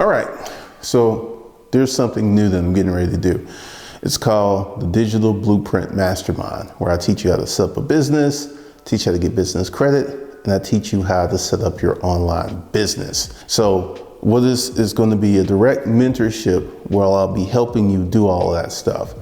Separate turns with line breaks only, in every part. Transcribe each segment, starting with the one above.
right, so there's something new that I'm getting ready to do. It's called the Digital Blueprint Mastermind, where I teach you how to set up a business, teach you how to get business credit, and I teach you how to set up your online business. So what is going to be a direct mentorship where I'll be helping you do all of that stuff.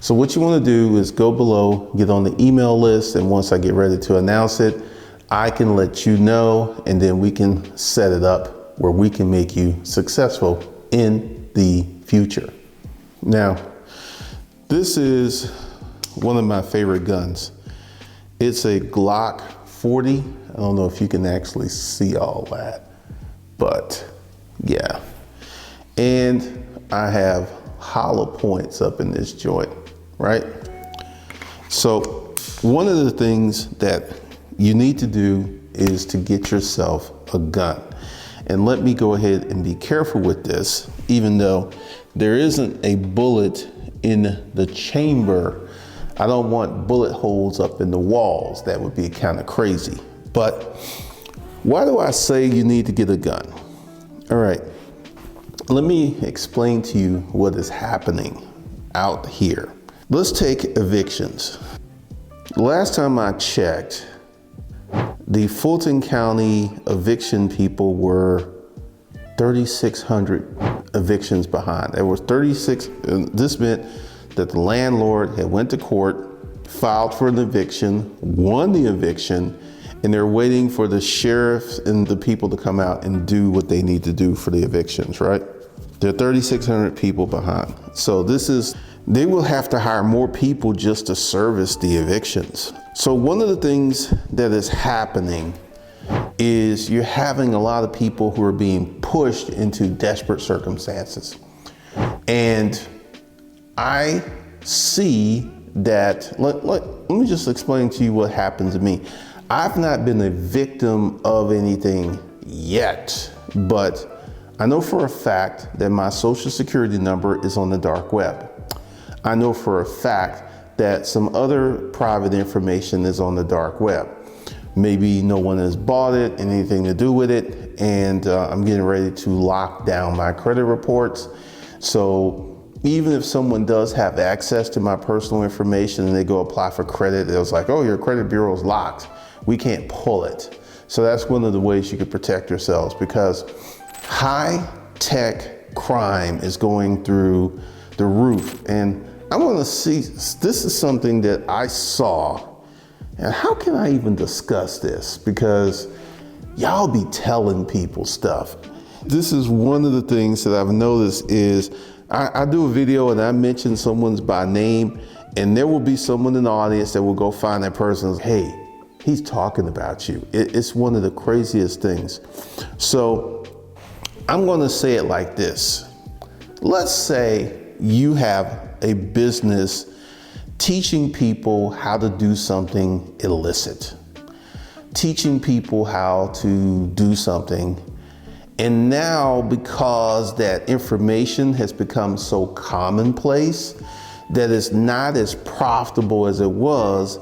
So what you want to do is go below, get on the email list, and once I get ready to announce it, I can let you know, and then we can set it up where we can make you successful in the future. Now, this is one of my favorite guns. It's a Glock 40. I don't know if you can actually see all that, but yeah. And I have hollow points up in this joint, right? So one of the things that you need to do is to get yourself a gun. And let me go ahead and be careful with this, even though there isn't a bullet in the chamber. I don't want bullet holes up in the walls. That would be kind of crazy. But why do I say you need to get a gun? All right, let me explain to you what is happening out here. Let's take evictions. Last time I checked, the Fulton County eviction people were 3,600 evictions behind. There were 36, this meant that the landlord had went to court, filed for an eviction, won the eviction, and they're waiting for the sheriff and the people to come out and do what they need to do for the evictions, right? There are 3,600 people behind. So they will have to hire more people just to service the evictions. So one of the things that is happening is you're having a lot of people who are being pushed into desperate circumstances. And I see that, let me just explain to you what happened to me. I've not been a victim of anything yet, but I know for a fact that my social security number is on the dark web. I know for a fact that some other private information is on the dark web. Maybe no one has bought it, anything to do with it, and I'm getting ready to lock down my credit reports. So even if someone does have access to my personal information and they go apply for credit, it was like, oh, your credit bureau is locked. We can't pull it. So that's one of the ways you could protect yourselves, because high-tech crime is going through the roof. And I want to see, this is something that I saw, and how can I even discuss this? Because y'all be telling people stuff. This is one of the things that I've noticed is I do a video and I mention someone's by name, and there will be someone in the audience that will go find that person and say, hey, he's talking about you. It's one of the craziest things. So I'm going to say it like this. Let's say you have a business teaching people how to do something illicit, teaching people how to do something. And now, because that information has become so commonplace that it's not as profitable as it was,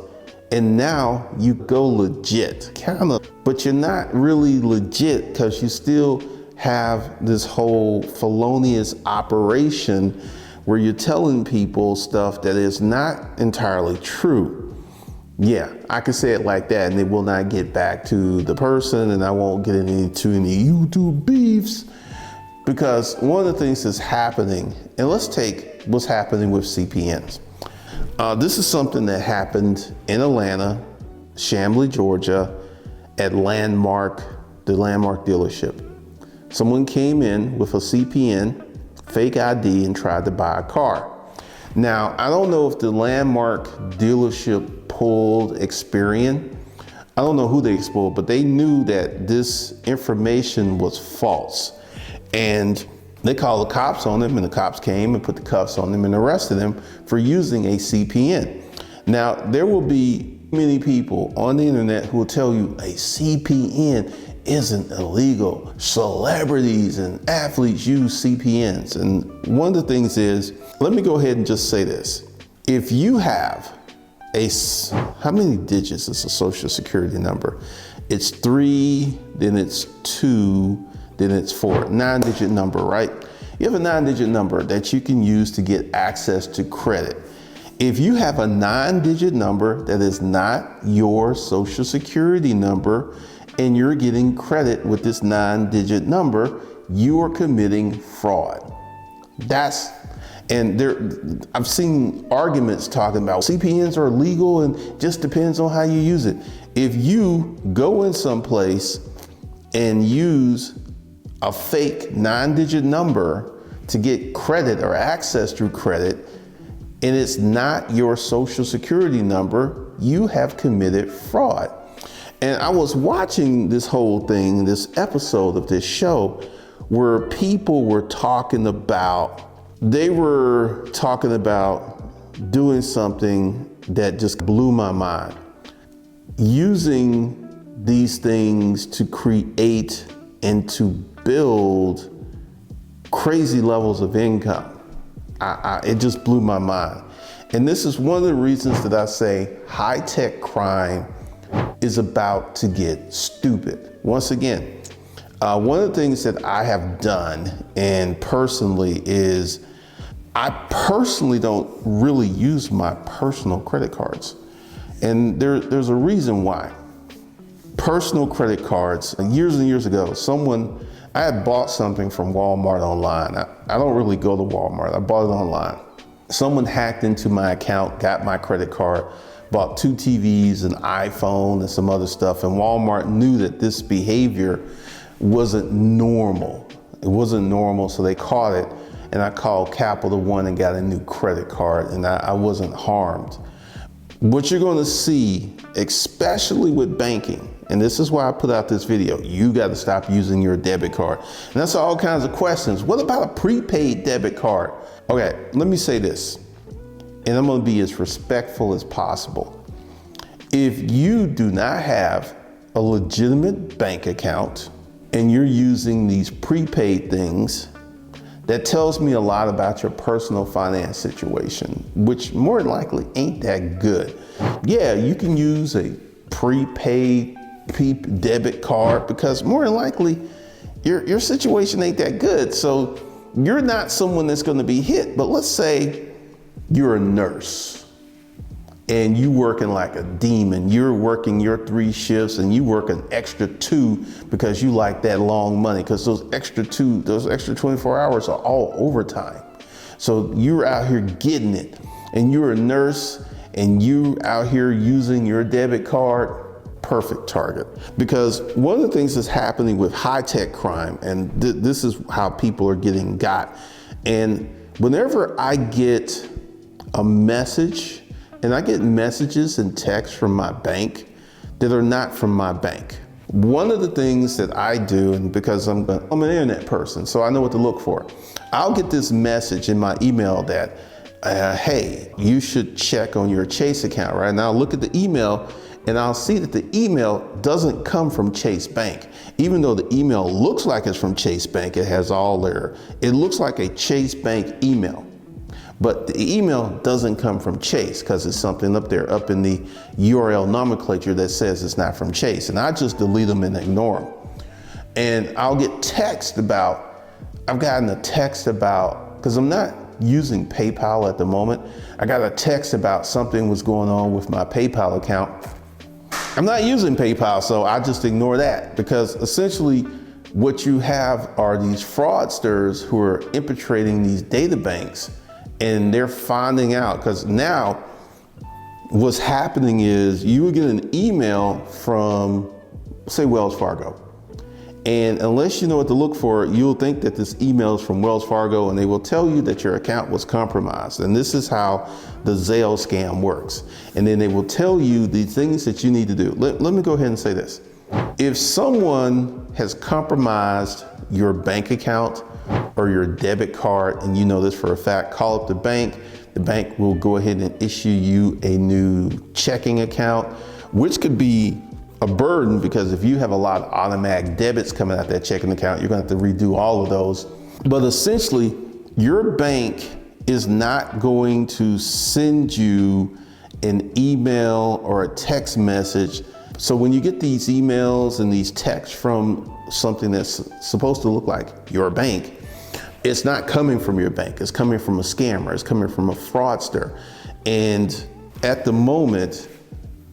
and now you go legit, kind of, but you're not really legit because you still have this whole felonious operation where you're telling people stuff that is not entirely true. Yeah, I can say it like that and it will not get back to the person, and I won't get into any YouTube beefs, because one of the things that's happening, and let's take what's happening with CPNs. This is something that happened in Atlanta, Chamblee, Georgia, at the Landmark dealership. Someone came in with a CPN, fake ID, and tried to buy a car. Now, I don't know if the Landmark dealership pulled Experian. I don't know who they exposed, but they knew that this information was false. And they called the cops on them, and the cops came and put the cuffs on them and arrested them for using a CPN. Now, there will be many people on the internet who will tell you a CPN isn't illegal. Celebrities and athletes use CPNs. And one of the things is, let me go ahead and just say this. If you have how many digits is a social security number? It's 3, then it's 2, then it's 4. 9-digit number, right? You have a 9-digit number that you can use to get access to credit. If you have a 9-digit number that is not your social security number and you're getting credit with this 9-digit number, you are committing fraud. I've seen arguments talking about CPNs are illegal and just depends on how you use it. If you go in someplace and use a fake 9-digit number to get credit or access to credit, and it's not your social security number, you have committed fraud. And I was watching this whole thing, this episode of this show, where people were talking about doing something that just blew my mind. Using these things to create and to build crazy levels of income. It just blew my mind. And this is one of the reasons that I say high-tech crime is about to get stupid. Once again, one of the things that I have done and personally is I personally don't really use my personal credit cards. And there's a reason why. Personal credit cards, years and years ago, I had bought something from Walmart online. I don't really go to Walmart, I bought it online. Someone hacked into my account, got my credit card, bought 2 TVs, an iPhone, and some other stuff. And Walmart knew that this behavior wasn't normal. It wasn't normal, so they caught it. And I called Capital One and got a new credit card, and I wasn't harmed. What you're gonna see, especially with banking, and this is why I put out this video, you gotta stop using your debit card. And that's all kinds of questions. What about a prepaid debit card? Okay, let me say this, and I'm gonna be as respectful as possible. If you do not have a legitimate bank account and you're using these prepaid things, that tells me a lot about your personal finance situation, which more than likely ain't that good. Yeah, you can use a prepaid debit card because more than likely your situation ain't that good. So you're not someone that's gonna be hit. But let's say you're a nurse and you working like a demon. You're working your 3 shifts and you work an extra 2 because you like that long money, because those extra 24 hours are all overtime. So you're out here getting it, and you're a nurse and you out here using your debit card. Perfect target. Because one of the things that's happening with high-tech crime, and this is how people are getting got. And whenever I get a message, and I get messages and texts from my bank that are not from my bank. One of the things that I do, and because I'm an internet person, so I know what to look for. I'll get this message in my email that, hey, you should check on your Chase account, right? Now I'll look at the email and I'll see that the email doesn't come from Chase Bank. Even though the email looks like it's from Chase Bank, it has it looks like a Chase Bank email. But the email doesn't come from Chase because it's something up there, up in the URL nomenclature that says it's not from Chase. And I just delete them and ignore them. And I'll get I've gotten a text about, because I'm not using PayPal at the moment. I got a text about something was going on with my PayPal account. I'm not using PayPal, so I just ignore that, because essentially what you have are these fraudsters who are infiltrating these data banks. And they're finding out, because now what's happening is you would get an email from, say, Wells Fargo. And unless you know what to look for, you'll think that this email is from Wells Fargo, and they will tell you that your account was compromised. And this is how the Zelle scam works. And then they will tell you the things that you need to do. Let me go ahead and say this. If someone has compromised your bank account or your debit card, and you know this for a fact, call up the bank. The bank will go ahead and issue you a new checking account, which could be a burden, because if you have a lot of automatic debits coming out that checking account, you're gonna have to redo all of those. But essentially, your bank is not going to send you an email or a text message So when you get these emails and these texts from something that's supposed to look like your bank, it's not coming from your bank. It's coming from a scammer. It's coming from a fraudster. And at the moment,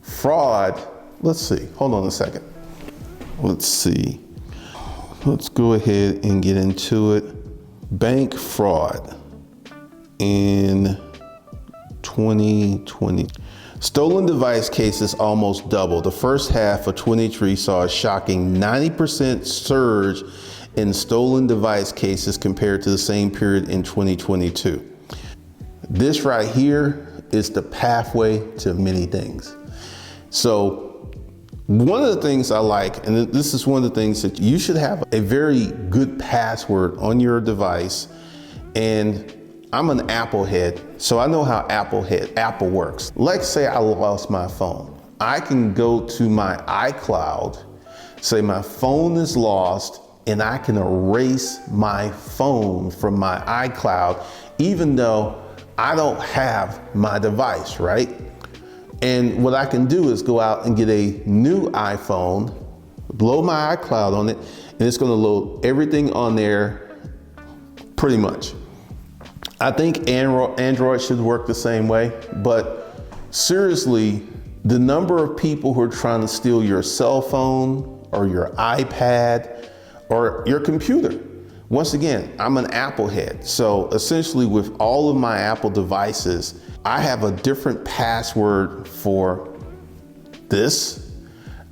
fraud, let's see, hold on a second. Let's see. Let's go ahead and get into it. Bank fraud in 2020. Stolen device cases almost doubled. The first half of 23 saw a shocking 90% surge in stolen device cases compared to the same period in 2022. This right here is the pathway to many things. So one of the things I like, and this is one of the things that you should have a very good password on your device. And I'm an Apple head, so I know how Apple works. Let's say I lost my phone. I can go to my iCloud, say my phone is lost, and I can erase my phone from my iCloud, even though I don't have my device, right? And what I can do is go out and get a new iPhone, load my iCloud on it, and it's gonna load everything on there pretty much. I think Android should work the same way, but seriously, the number of people who are trying to steal your cell phone or your iPad or your computer. Once again, I'm an Apple head. So essentially with all of my Apple devices, I have a different password for this.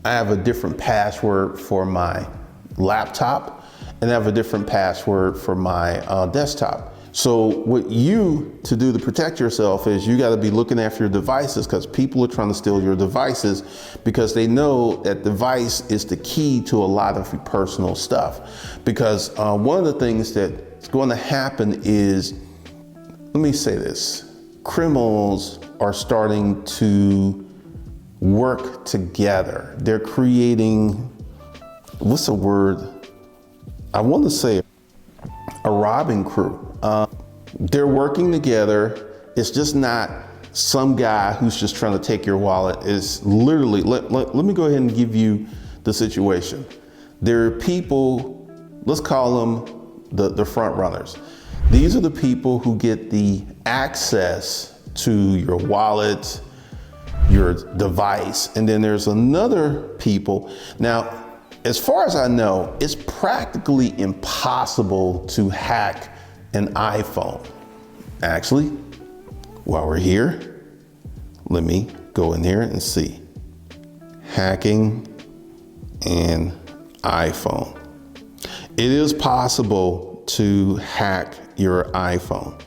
I have a different password for my laptop, and I have a different password for my desktop. So what you to do to protect yourself is you got to be looking after your devices, because people are trying to steal your devices because they know that device is the key to a lot of your personal stuff. Because one of the things that's going to happen is, let me say this, criminals are starting to work together. They're creating, what's the word? I want to say a robbing crew. They're working together. It's just not some guy who's just trying to take your wallet. It's literally, let me go ahead and give you the situation. There are people, let's call them the front runners. These are the people who get the access to your wallet, your device, and then there's another people. Now, as far as I know, it's practically impossible to hack an iPhone. Actually, while we're here, let me go in there and see. Hacking an iPhone. It is possible to hack your iPhone.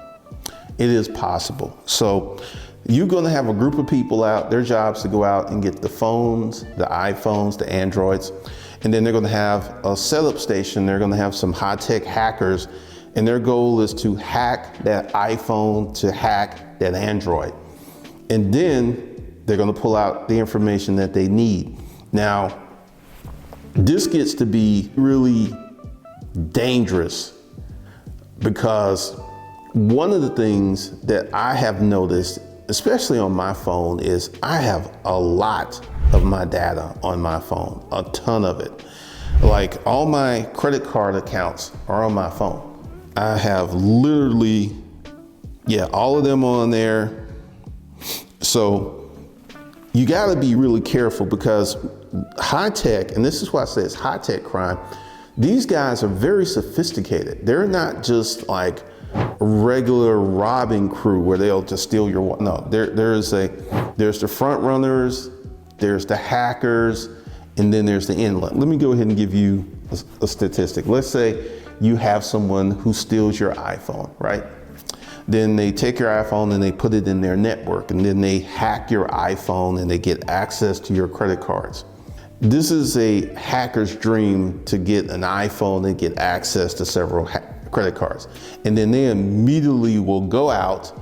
It is possible. So you're going to have a group of people out, their job's to go out and get the phones, the iPhones, the Androids, and then they're going to have a setup station. They're going to have some high-tech hackers, and their goal is to hack that iPhone, to hack that Android. And then they're going to pull out the information that they need. Now, this gets to be really dangerous, because one of the things that I have noticed, especially on my phone, is I have a lot of my data on my phone, a ton of it. Like all my credit card accounts are on my phone. I have literally, all of them on there. So you gotta be really careful, because high tech, and this is why I say it's high tech crime, these guys are very sophisticated. They're not just like a regular robbing crew where they'll just steal your, no, there's the front runners, there's the hackers, and then there's the inlet. Let me go ahead and give you a statistic. Let's say you have someone who steals your iPhone, right? Then they take your iPhone and they put it in their network, and then they hack your iPhone and they get access to your credit cards. This is a hacker's dream, to get an iPhone and get access to several credit cards. And then they immediately will go out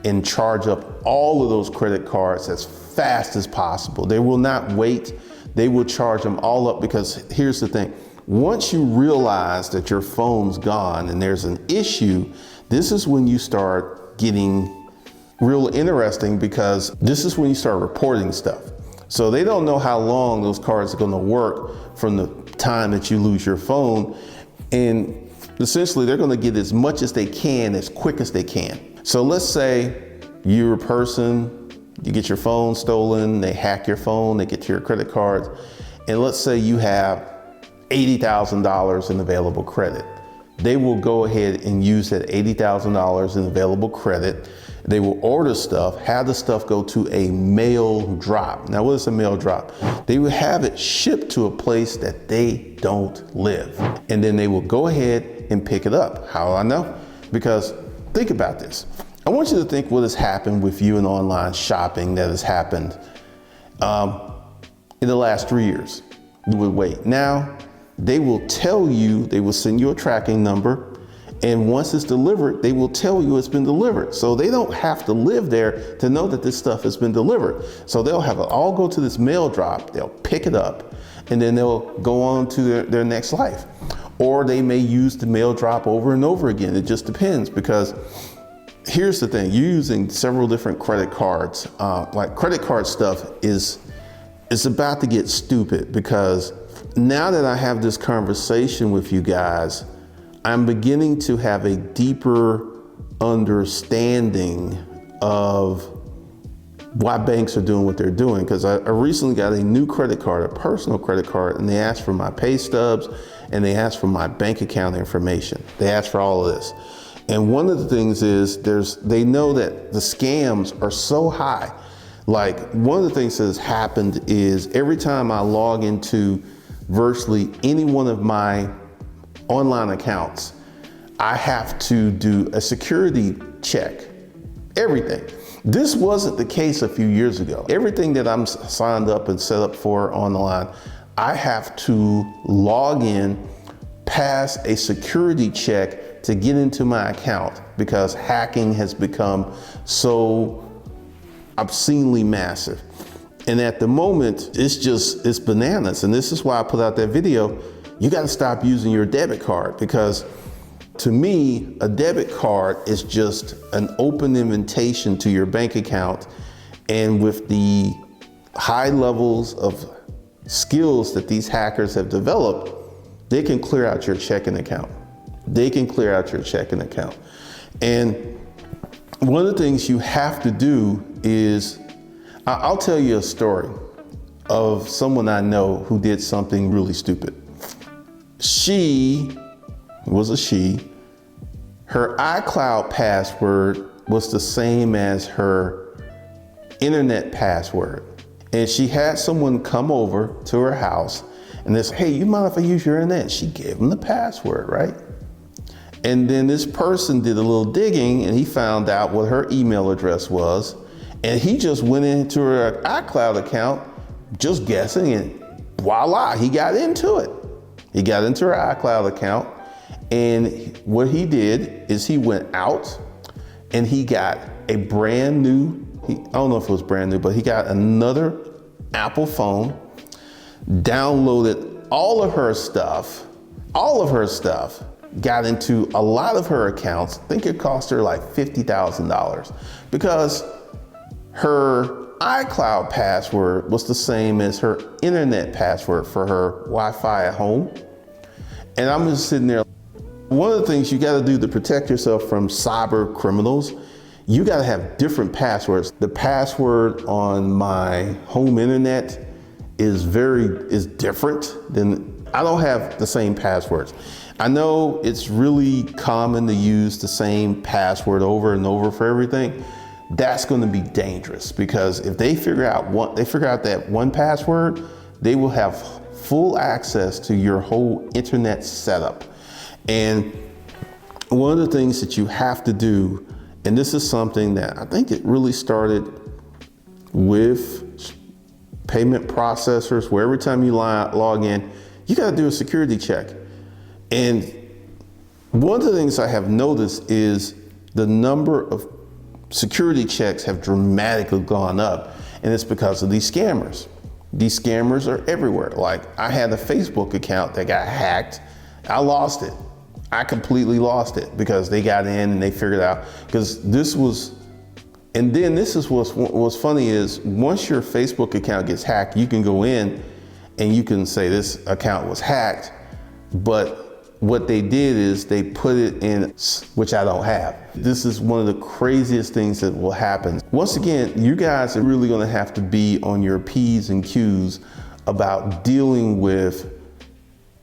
and charge up all of those credit cards as fast as possible. They will not wait. They will charge them all up, because here's the thing. Once you realize that your phone's gone and there's an issue, this is when you start getting real interesting, because this is when you start reporting stuff. So they don't know how long those cards are going to work from the time that you lose your phone. And essentially they're going to get as much as they can, as quick as they can. So let's say you're a person, you get your phone stolen, they hack your phone, they get to your credit cards. And let's say you have $80,000 in available credit. They will go ahead and use that $80,000 in available credit. They will order stuff, have the stuff go to a mail drop. Now, what is a mail drop? They will have it shipped to a place that they don't live. And then they will go ahead and pick it up. How do I know? Because think about this. I want you to think what has happened with you in online shopping that has happened in the last 3 years. You would wait. Now, they will tell you, they will send you a tracking number. And once it's delivered, they will tell you it's been delivered. So they don't have to live there to know that this stuff has been delivered. So they'll have it all go to this mail drop, they'll pick it up, and then they'll go on to their next life. Or they may use the mail drop over and over again. It just depends, because here's the thing, you're using several different credit cards. Like credit card stuff is about to get stupid, because now that I have this conversation with you guys, I'm beginning to have a deeper understanding of why banks are doing what they're doing. Because I recently got a new credit card, a personal credit card, and they asked for my pay stubs and they asked for my bank account information. They asked for all of this. And one of the things is they know that the scams are so high. Like, one of the things that has happened is every time I log into virtually any one of my online accounts, I have to do a security check, everything. This wasn't the case a few years ago. Everything that I'm signed up and set up for online, I have to log in, pass a security check to get into my account, because hacking has become so obscenely massive. And at the moment, it's bananas. And this is why I put out that video. You got to stop using your debit card, because to me, a debit card is just an open invitation to your bank account. And with the high levels of skills that these hackers have developed, they can clear out your checking account. They can clear out your checking account. And one of the things you have to do is, I'll tell you a story of someone I know who did something really stupid. Her iCloud password was the same as her internet password. And she had someone come over to her house and they said, hey, you mind if I use your internet? She gave them the password, right? And then this person did a little digging and he found out what her email address was. And he just went into her iCloud account, just guessing, and voila, he got into it. He got into her iCloud account, and what he did is he went out and he got a brand new, I don't know if it was brand new, but he got another Apple phone, downloaded all of her stuff, got into a lot of her accounts. I think it cost her like $50,000, because her iCloud password was the same as her internet password for her Wi-Fi at home. And I'm just sitting there. One of the things you got to do to protect yourself from cyber criminals, you got to have different passwords. The password on my home internet is different than, I don't have the same passwords. I know it's really common to use the same password over and over for everything. That's going to be dangerous, because if they figure out that one password, they will have full access to your whole internet setup. And one of the things that you have to do, and this is something that I think it really started with payment processors, where every time you log in, you got to do a security check. And one of the things I have noticed is the number of security checks have dramatically gone up, and it's because of these scammers. These scammers are everywhere. Like, I had a Facebook account that got hacked. I lost it. I completely lost it because they got in and they figured out, because this was And then this is what's funny is once your Facebook account gets hacked, you can go in and you can say this account was hacked, but what they did is they put it in, which I don't have. This is one of the craziest things that will happen. Once again, you guys are really gonna have to be on your P's and Q's about dealing with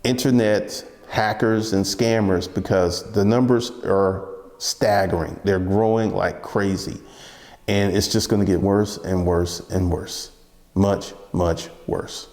internet hackers and scammers, because the numbers are staggering. They're growing like crazy. And it's just gonna get worse and worse and worse. Much, much worse.